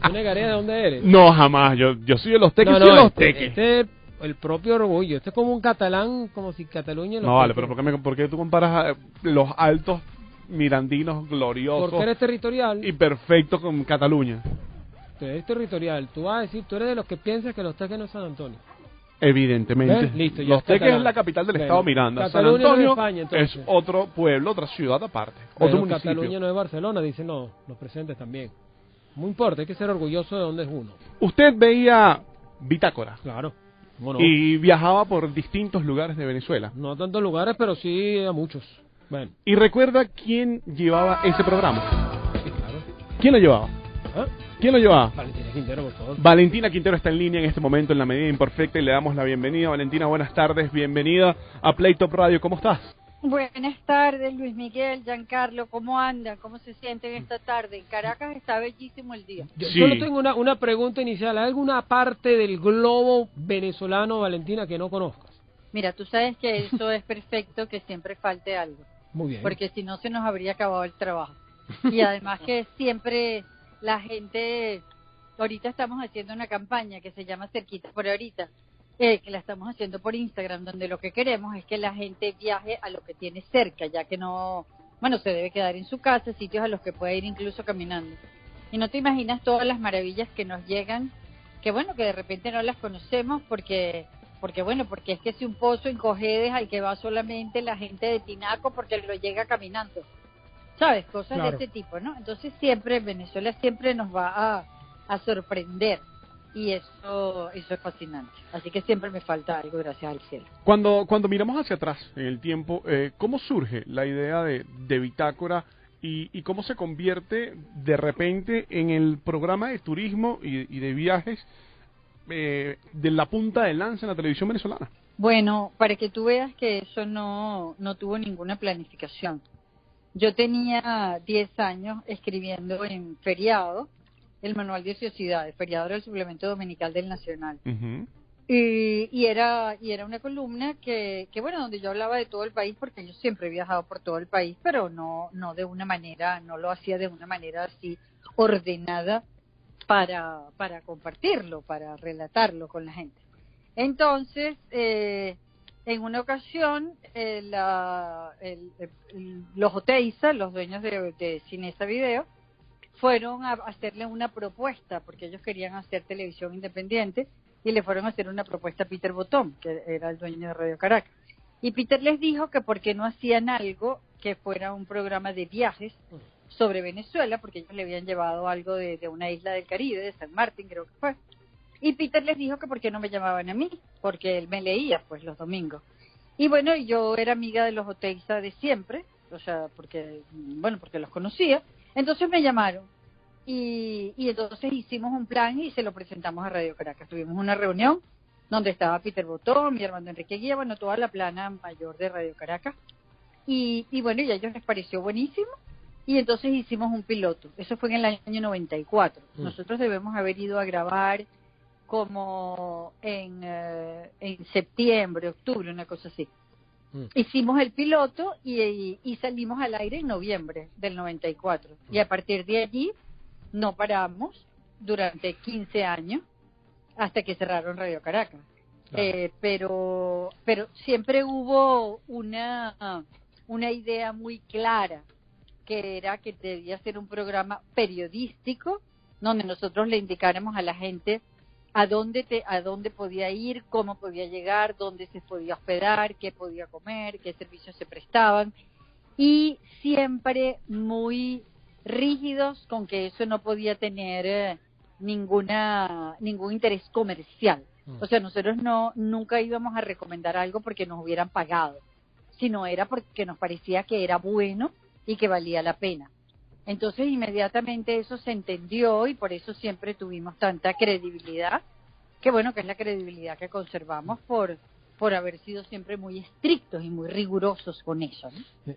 ¿Tú negarías de dónde eres? No, jamás. Yo soy de los teques, No, soy de los este teques. es el propio orgullo. Este es como un catalán, como si Cataluña... No, vale, pero ¿por qué tú comparas los altos mirandinos gloriosos Porque eres territorial. y perfectos con Cataluña? Tú eres territorial. Tú vas a decir, tú eres de los que piensas que los teques no es San Antonio. Evidentemente. ¿Ves? Listo, ya Los es Teques catalán. es la capital del Bueno, estado Miranda. San Cataluña no es Antonio España, entonces. es otro pueblo, otra ciudad aparte, Pero otro municipio. Cataluña no es Barcelona, dicen no, los presentes también. No importa, hay que ser orgulloso de dónde es uno. Usted veía Bitácora Claro. ¿Cómo no? y viajaba por distintos lugares de Venezuela. No a tantos lugares, pero sí a muchos. Bueno, ¿Y recuerda quién llevaba ese programa? sí, claro. ¿Quién lo llevaba? ¿Ah? ¿Quién lo llevaba? Valentina Quintero, por favor. Valentina Quintero está en línea en este momento en La Medida Imperfecta y le damos la bienvenida. Valentina, buenas tardes, bienvenida a Playtop Radio. ¿Cómo estás? Buenas tardes, Luis Miguel, Giancarlo, ¿cómo andan? ¿Cómo se sienten esta tarde? En Caracas está bellísimo el día. Yo Sí. solo tengo una pregunta inicial. ¿Hay alguna parte del globo venezolano, Valentina, que no conozcas? Mira, tú sabes que eso es perfecto, que siempre falte algo, Muy bien. porque si no se nos habría acabado el trabajo. Y además que siempre la gente, ahorita estamos haciendo una campaña que se llama Cerquita por Ahorita, que la estamos haciendo por Instagram, donde lo que queremos es que la gente viaje a lo que tiene cerca, ya que no, bueno, se debe quedar en su casa, sitios a los que puede ir incluso caminando. Y no te imaginas todas las maravillas que nos llegan, que bueno, que de repente no las conocemos porque es que si un pozo en Cojedes al que va solamente la gente de Tinaco porque lo llega caminando, ¿sabes? Cosas Claro. de ese tipo, ¿no? Entonces siempre, Venezuela siempre nos va a sorprender y eso es fascinante. Así que siempre me falta algo, gracias al cielo. Cuando miramos hacia atrás en el tiempo, ¿cómo surge la idea de Bitácora y cómo se convierte de repente en el programa de turismo y de viajes de la punta de lanza en la televisión venezolana? Bueno, para que tú veas que eso no tuvo ninguna planificación. Yo tenía 10 años escribiendo en Feriado, el manual de ociosidades. Feriado era el suplemento dominical del Nacional. Uh-huh. Y era una columna que bueno, donde yo hablaba de todo el país, porque yo siempre he viajado por todo el país, pero no de una manera, no lo hacía de una manera así ordenada para compartirlo, para relatarlo con la gente. Entonces, en una ocasión, los Oteiza, los dueños de Cinesa Video, fueron a hacerle una propuesta, porque ellos querían hacer televisión independiente, y le fueron a hacer una propuesta a Peter Botón, que era el dueño de Radio Caracas. Y Peter les dijo que por qué no hacían algo que fuera un programa de viajes sobre Venezuela, porque ellos le habían llevado algo de una isla del Caribe, de San Martín creo que fue. Y Peter les dijo que por qué no me llamaban a mí, porque él me leía pues los domingos. Y bueno, yo era amiga de los Oteiza de siempre, o sea, porque los conocía. Entonces me llamaron y entonces hicimos un plan y se lo presentamos a Radio Caracas. Tuvimos una reunión donde estaba Peter Botón, mi hermano Enrique Guía, bueno, toda la plana mayor de Radio Caracas. Y bueno, y a ellos les pareció buenísimo. Y entonces hicimos un piloto. Eso fue en el año 94. Nosotros debemos haber ido a grabar como en septiembre, octubre, una cosa así. Hicimos el piloto y salimos al aire en noviembre del 94. Y a partir de allí no paramos durante 15 años hasta que cerraron Radio Caracas. Claro. Pero siempre hubo una idea muy clara, que era que debía ser un programa periodístico donde nosotros le indicáramos a la gente a dónde podía ir, cómo podía llegar, dónde se podía hospedar, qué podía comer, qué servicios se prestaban, y siempre muy rígidos con que eso no podía tener ningún interés comercial. O sea, nosotros nunca íbamos a recomendar algo porque nos hubieran pagado, sino era porque nos parecía que era bueno y que valía la pena. Entonces inmediatamente eso se entendió y por eso siempre tuvimos tanta credibilidad, que bueno, que es la credibilidad que conservamos por haber sido siempre muy estrictos y muy rigurosos con eso, ¿no?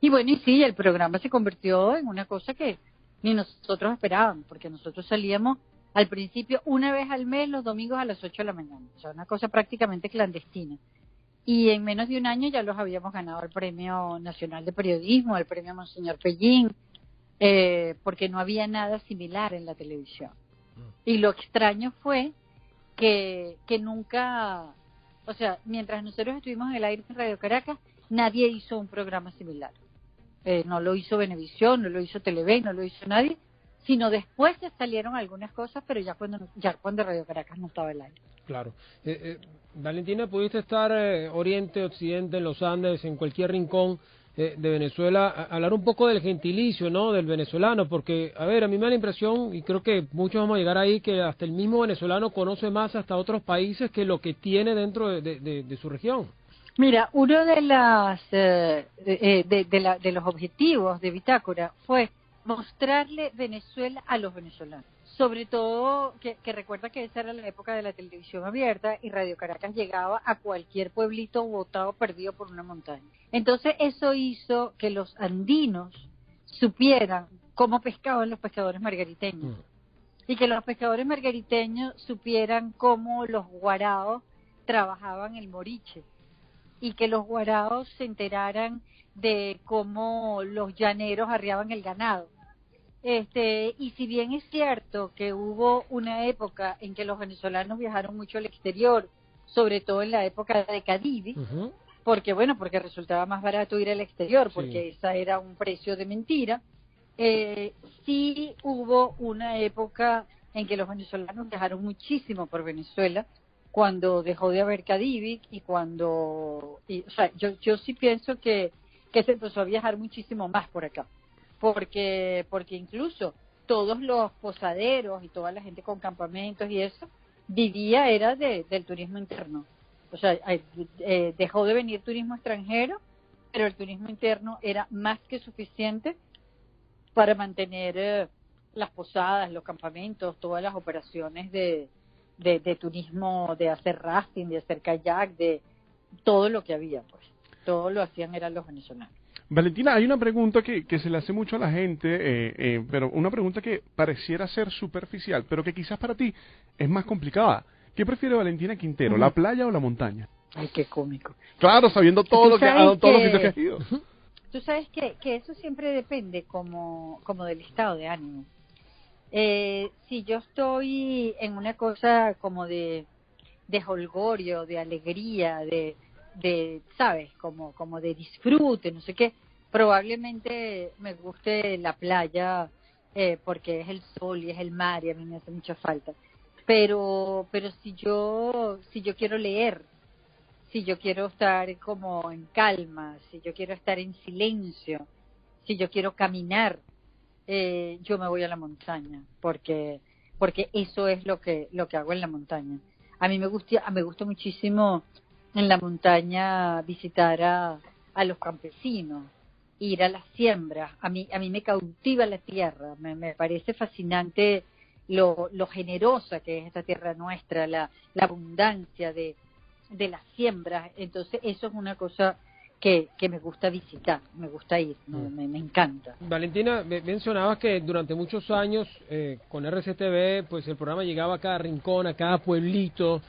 Y bueno, y sí, el programa se convirtió en una cosa que ni nosotros esperábamos, porque nosotros salíamos al principio una vez al mes los domingos a las 8 de la mañana, o sea, una cosa prácticamente clandestina. Y en menos de un año ya los habíamos ganado el Premio Nacional de Periodismo, el Premio Monseñor Pellín, porque no había nada similar en la televisión. Y lo extraño fue que nunca, o sea, mientras nosotros estuvimos en el aire en Radio Caracas, nadie hizo un programa similar. No lo hizo Venevisión, no lo hizo Televen, no lo hizo nadie, sino después se salieron algunas cosas, pero ya cuando Radio Caracas no estaba al aire. Claro. Valentina, pudiste estar oriente, occidente, en los Andes, en cualquier rincón de Venezuela, hablar un poco del gentilicio, ¿no?, del venezolano, porque, a ver, a mí me da la impresión, y creo que muchos vamos a llegar ahí, que hasta el mismo venezolano conoce más hasta otros países que lo que tiene dentro de su región. Mira, uno de los objetivos de Bitácora fue mostrarle Venezuela a los venezolanos. Sobre todo, que recuerda que esa era la época de la televisión abierta y Radio Caracas llegaba a cualquier pueblito botado perdido por una montaña. Entonces eso hizo que los andinos supieran cómo pescaban los pescadores margariteños. Y que los pescadores margariteños supieran cómo los guaraos trabajaban el moriche. Y que los guaraos se enteraran de cómo los llaneros arriaban el ganado. Y si bien es cierto que hubo una época en que los venezolanos viajaron mucho al exterior, sobre todo en la época de Cadivi, porque resultaba más barato ir al exterior, porque esa era un precio de mentira, sí hubo una época en que los venezolanos viajaron muchísimo por Venezuela, cuando dejó de haber Cadivi y o sea, yo sí pienso que se empezó a viajar muchísimo más por acá. Porque incluso todos los posaderos y toda la gente con campamentos y eso era del turismo interno. O sea, dejó de venir turismo extranjero, pero el turismo interno era más que suficiente para mantener las posadas, los campamentos, todas las operaciones de turismo, de hacer rafting, de hacer kayak, de todo lo que había, pues. Todo lo hacían eran los venezolanos. Valentina, hay una pregunta que se le hace mucho a la gente, pero una pregunta que pareciera ser superficial, pero que quizás para ti es más complicada. ¿Qué prefiere Valentina Quintero, la playa o la montaña? Ay, qué cómico. Claro, sabiendo todo todos los sitios que has ido. Tú sabes que eso siempre depende como del estado de ánimo. Si yo estoy en una cosa como de jolgorio, de alegría, de ¿sabes? Como de disfrute, no sé qué, probablemente me guste la playa porque es el sol y es el mar y a mí me hace mucha falta. Pero si yo quiero leer, si yo quiero estar como en calma, si yo quiero estar en silencio, si yo quiero caminar, yo me voy a la montaña, porque eso es lo que hago en la montaña. A mí me gusta muchísimo en la montaña visitar a los campesinos, ir a las siembras. A mí me cautiva la tierra, me parece fascinante lo generosa que es esta tierra nuestra, la abundancia de las siembras. Entonces eso es una cosa que me gusta visitar, me gusta ir, me encanta. Valentina, mencionabas que durante muchos años con RCTV, pues el programa llegaba a cada rincón, a cada pueblito.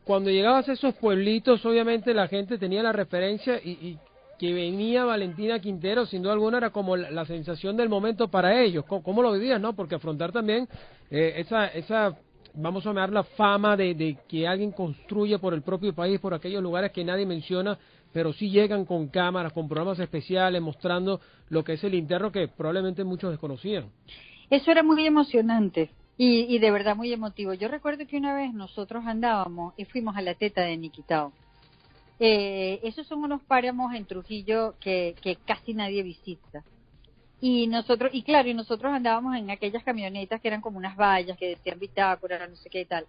Cuando llegabas a esos pueblitos, obviamente la gente tenía la referencia y que venía Valentina Quintero, sin duda alguna, era como la sensación del momento para ellos. ¿Cómo lo vivías, no? Porque afrontar también esa vamos a llamar la fama de que alguien construye por el propio país, por aquellos lugares que nadie menciona, pero sí llegan con cámaras, con programas especiales, mostrando lo que es el interno que probablemente muchos desconocían. Eso era muy emocionante y de verdad muy emotivo. Yo recuerdo que una vez nosotros andábamos y fuimos a la Teta de Niquitao. Esos son unos páramos en Trujillo que casi nadie visita. Y nosotros andábamos en aquellas camionetas que eran como unas vallas que decían Bitácora, no sé qué y tal.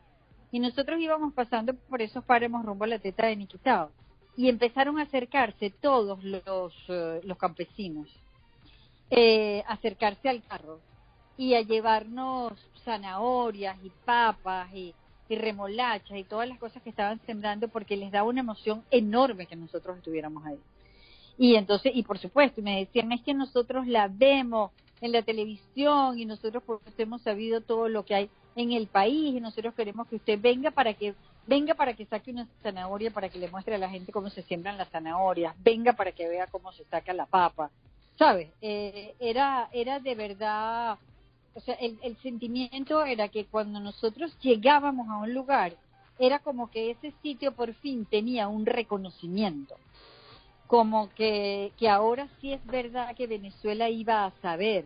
Y nosotros íbamos pasando por esos páramos rumbo a la Teta de Niquitao. Y empezaron a acercarse todos los campesinos, acercarse al carro y a llevarnos zanahorias y papas y remolachas y todas las cosas que estaban sembrando, porque les daba una emoción enorme que nosotros estuviéramos ahí. Y entonces, y por supuesto, me decían, es que nosotros la vemos en la televisión y nosotros porque hemos sabido todo lo que hay en el país y nosotros queremos que usted venga para que saque una zanahoria, para que le muestre a la gente cómo se siembran las zanahorias, venga para que vea cómo se saca la papa. ¿sabes? Era de verdad, o sea, el sentimiento era que cuando nosotros llegábamos a un lugar, era como que ese sitio por fin tenía un reconocimiento, como que ahora sí es verdad que Venezuela iba a saber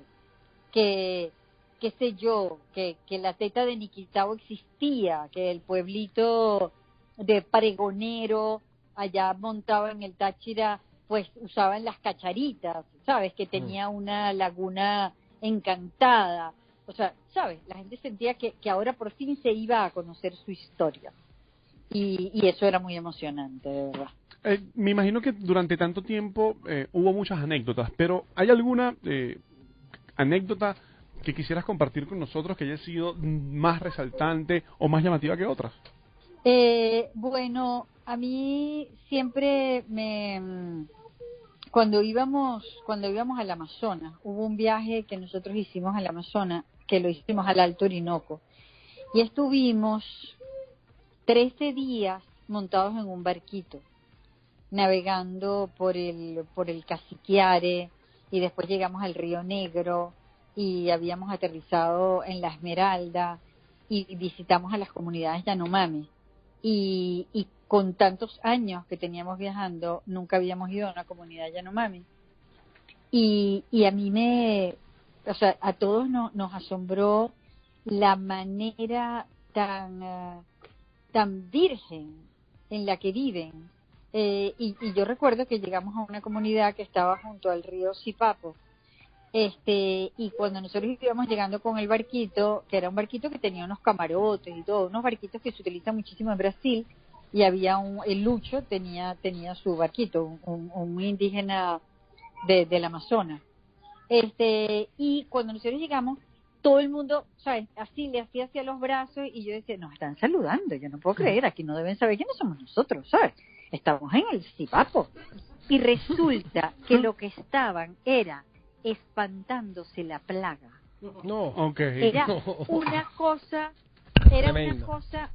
que, qué sé yo, que la teta de Niquitao existía, que el pueblito de Pregonero allá montado en el Táchira, pues usaban las cacharitas, ¿sabes? Que tenía una laguna encantada. O sea, ¿sabes? La gente sentía que ahora por fin se iba a conocer su historia. Y eso era muy emocionante, de verdad. Me imagino que durante tanto tiempo hubo muchas anécdotas, pero ¿hay alguna anécdota que quisieras compartir con nosotros que haya sido más resaltante o más llamativa que otras? Bueno, a mí siempre cuando íbamos al Amazonas, hubo un viaje que nosotros hicimos al Amazonas, que lo hicimos al Alto Orinoco, y estuvimos 13 días montados en un barquito, navegando por el Cassiquiare, y después llegamos al Río Negro, y habíamos aterrizado en La Esmeralda, y visitamos a las comunidades Yanomami. Y con tantos años que teníamos viajando, nunca habíamos ido a una comunidad Yanomami. Y a mí o sea, a todos nos asombró la manera tan virgen en la que viven. Y yo recuerdo que llegamos a una comunidad que estaba junto al río Sipapo. Y cuando nosotros íbamos llegando con el barquito, que era un barquito que tenía unos camarotes y todo, unos barquitos que se utilizan muchísimo en Brasil, y había el Lucho tenía su barquito, un indígena del Amazonas. Y cuando nosotros llegamos, todo el mundo, ¿sabes? Así le hacía hacia los brazos, y yo decía, nos están saludando, yo no puedo creer, aquí no deben saber quiénes somos nosotros, ¿sabes? Estamos en el Sipapo. Y resulta que lo que estaban era espantándose la plaga. No, Okay. Era una cosa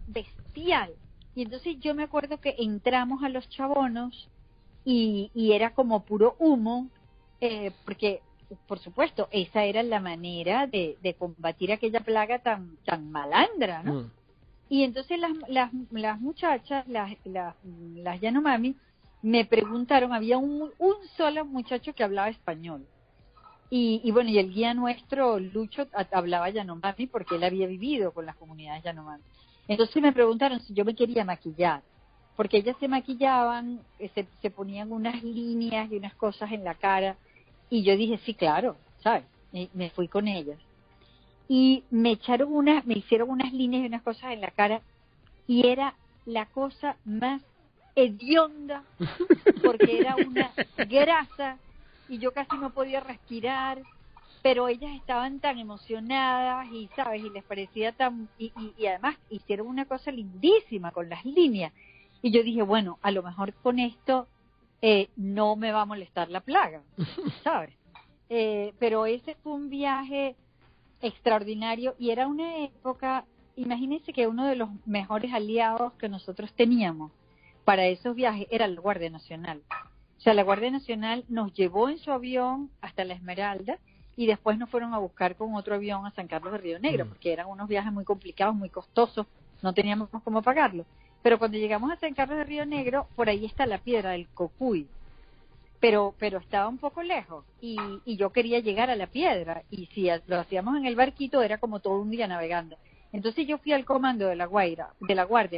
bestial. Y entonces yo me acuerdo que entramos a los chabonos y era como puro humo, porque por supuesto esa era la manera de combatir aquella plaga tan malandra, ¿no? Y entonces las muchachas, las Yanomami, me preguntaron, había un solo muchacho que hablaba español. Y bueno, y el guía nuestro, Lucho, hablaba Yanomami porque él había vivido con las comunidades Yanomami. Entonces me preguntaron si yo me quería maquillar, porque ellas se maquillaban, se ponían unas líneas y unas cosas en la cara, y yo dije, sí, claro, ¿sabes? Me fui con ellas. Y me hicieron unas líneas y unas cosas en la cara, y era la cosa más hedionda, porque era una grasa, y yo casi no podía respirar, pero ellas estaban tan emocionadas y, ¿sabes? Y les parecía y además hicieron una cosa lindísima con las líneas. Y yo dije, bueno, a lo mejor con esto no me va a molestar la plaga, ¿sabes? Pero ese fue un viaje extraordinario, y era una época, imagínense que uno de los mejores aliados que nosotros teníamos para esos viajes era la Guardia Nacional. O sea, la Guardia Nacional nos llevó en su avión hasta La Esmeralda, y después nos fueron a buscar con otro avión a San Carlos de Río Negro, porque eran unos viajes muy complicados, muy costosos, no teníamos cómo pagarlo. Pero cuando llegamos a San Carlos de Río Negro, por ahí está la piedra del Cocuy, pero estaba un poco lejos, y yo quería llegar a la piedra, y si lo hacíamos en el barquito era como todo un día navegando. Entonces yo fui al comando de la Guardia,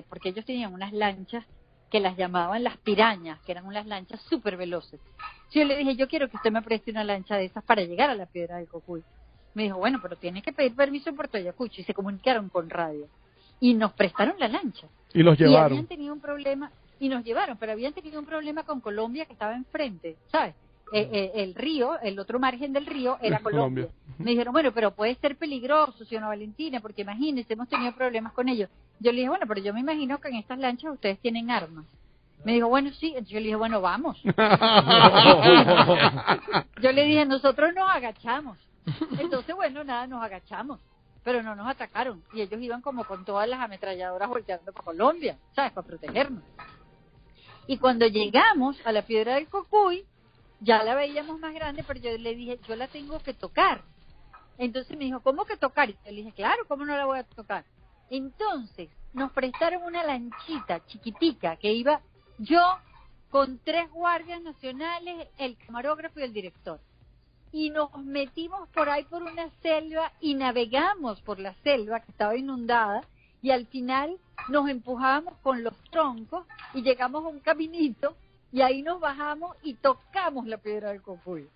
porque ellos tenían unas lanchas que las llamaban las pirañas, que eran unas lanchas súper veloces. Yo le dije, yo quiero que usted me preste una lancha de esas para llegar a la piedra del Cocuy. Me dijo, bueno, pero tiene que pedir permiso en Puerto Ayacucho, y se comunicaron con radio. Y nos prestaron la lancha. Y los llevaron. Y habían tenido un problema, y nos llevaron, pero habían tenido un problema con Colombia, que estaba enfrente, ¿sabes? El río, el otro margen del río era Colombia. Me dijeron, bueno, pero puede ser peligroso, señora Valentina, porque imagínese, hemos tenido problemas con ellos. Yo le dije, bueno, pero yo me imagino que en estas lanchas ustedes tienen armas. Me dijo, bueno, sí. Entonces yo le dije, bueno, vamos. Yo le dije, nosotros nos agachamos. Entonces, bueno, nada, nos agachamos, pero no nos atacaron. Y ellos iban como con todas las ametralladoras volteando para Colombia, ¿sabes? Para protegernos. Y cuando llegamos a la piedra del Cocuy, ya la veíamos más grande, pero yo le dije, yo la tengo que tocar. Entonces me dijo, ¿cómo que tocar? Y yo le dije, claro, ¿cómo no la voy a tocar? Entonces nos prestaron una lanchita chiquitica que iba yo con 3 guardias nacionales, el camarógrafo y el director. Y nos metimos por ahí por una selva y navegamos por la selva que estaba inundada y al final nos empujábamos con los troncos y llegamos a un caminito y ahí nos bajamos y tocamos la piedra del Cocuy.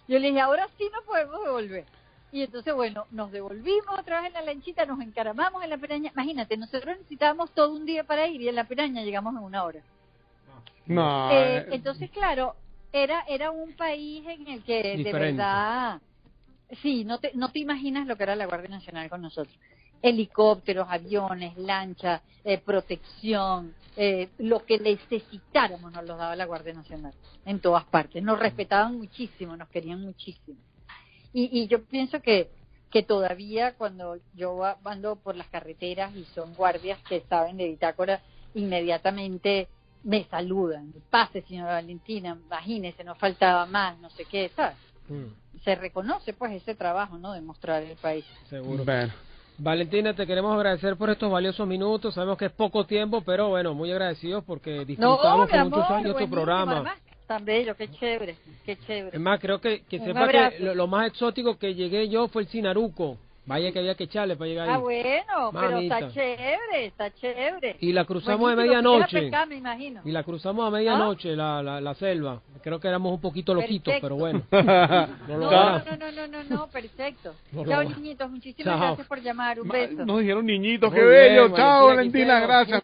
Yo le dije, ahora sí nos podemos devolver. Y entonces, bueno, nos devolvimos otra vez en la lanchita, nos encaramamos en la piraña. Imagínate, nosotros necesitábamos todo un día para ir y en la piraña llegamos en 1 hora. No. Entonces, claro, era un país en el que diferente. de verdad, sí, no te imaginas lo que era la Guardia Nacional con nosotros. Helicópteros, aviones, lanchas, protección, lo que necesitáramos nos lo daba la Guardia Nacional en todas partes. Nos respetaban muchísimo, nos querían muchísimo. Y yo pienso que todavía cuando yo ando por las carreteras y son guardias que saben de bitácora, inmediatamente me saludan. Pase, señora Valentina, imagínese, no faltaba más, no sé qué, ¿sabes? Se reconoce pues ese trabajo, ¿no? De mostrar el país. Seguro. Bueno. Valentina, te queremos agradecer por estos valiosos minutos. Sabemos que es poco tiempo, pero bueno, muy agradecidos porque disfrutamos por muchos años tu programa. Además, tan bello, qué chévere, qué chévere. Es más, creo que Un sepa abrazo. que lo más exótico que llegué yo fue el Sinaruco. Vaya que había que echarle para llegar ahí. Bueno, pero Mamita. está chévere, está chévere. Y la cruzamos de Buenísimo, medianoche. quisiera pescar, me imagino. Y la cruzamos a medianoche, la selva. Creo que éramos un poquito loquitos, Perfecto. pero bueno. No, lo no, logramos. no, perfecto. No lo Chao, logramos. niñitos, muchísimas Chao. gracias por llamar. Un beso. Nos dijeron niñitos, Muy qué bien, bello. Chao, Valentina Valentina, Quintero. gracias.